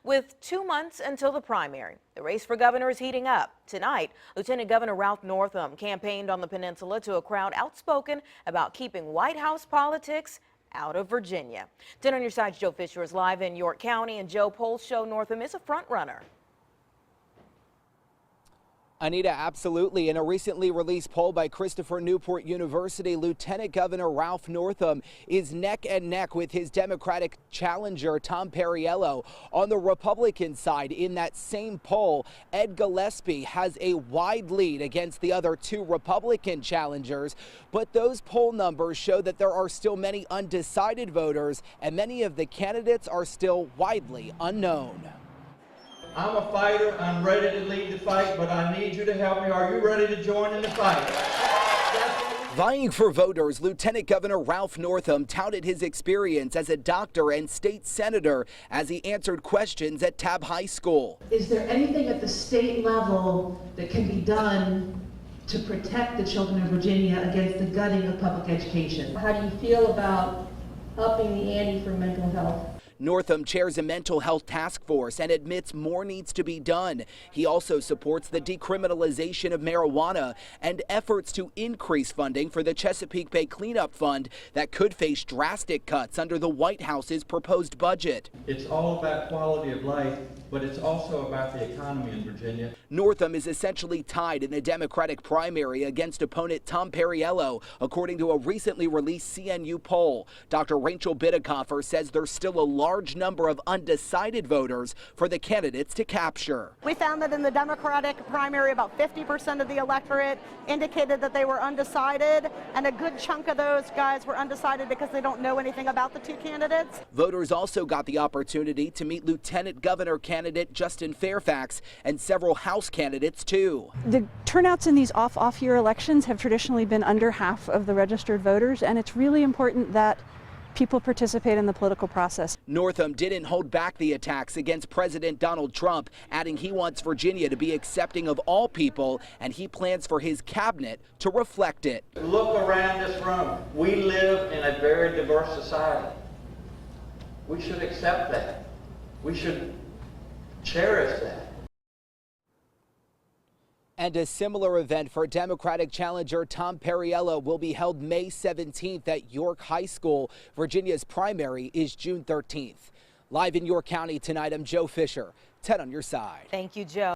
With 2 months until the primary, the race for governor is heating up. Tonight, Lieutenant Governor Ralph Northam campaigned on the peninsula to a crowd outspoken about keeping White House politics out of Virginia. 10 on your side's Joe Fisher is live in York County, and Joe, polls show Northam is a front runner. Anita, absolutely. In a recently released poll by Christopher Newport University, Lieutenant Governor Ralph Northam is neck and neck with his Democratic challenger, Tom Perriello. On the Republican side, in that same poll, Ed Gillespie has a wide lead against the other two Republican challengers. But those poll numbers show that there are still many undecided voters, and many of the candidates are still widely unknown. I'm a fighter, I'm ready to lead the fight, but I need you to help me. Are you ready to join in the fight? Vying for voters, Lieutenant Governor Ralph Northam touted his experience as a doctor and state senator as he answered questions at Tabb High School. Is there anything at the state level that can be done to protect the children of Virginia against the gutting of public education? How do you feel about upping the ante for mental health? Northam chairs a mental health task force and admits more needs to be done. He also supports the decriminalization of marijuana and efforts to increase funding for the Chesapeake Bay Cleanup Fund that could face drastic cuts under the White House's proposed budget. It's all about quality of life, but it's also about the economy in Virginia. Northam is essentially tied in the Democratic primary against opponent Tom Perriello, according to a recently released CNU poll. Dr. Rachel Bidikofer says there's still a large number of undecided voters for the candidates to capture. We found that in the Democratic primary, about 50% of the electorate indicated that they were undecided, and a good chunk of those guys were undecided because they don't know anything about the two candidates. Voters also got the opportunity to meet Lieutenant Governor candidate Justin Fairfax and several House candidates too. The turnouts in these off-year elections have traditionally been under half of the registered voters, and it's really important that people participate in the political process. Northam didn't hold back the attacks against President Donald Trump, adding he wants Virginia to be accepting of all people, and he plans for his cabinet to reflect it. Look around this room. We live in a very diverse society. We should accept that. We should cherish that. And a similar event for Democratic challenger Tom Perriello will be held May 17th at York High School. Virginia's primary is June 13th. Live in York County tonight, I'm Joe Fisher. 10 on your side. Thank you, Joe.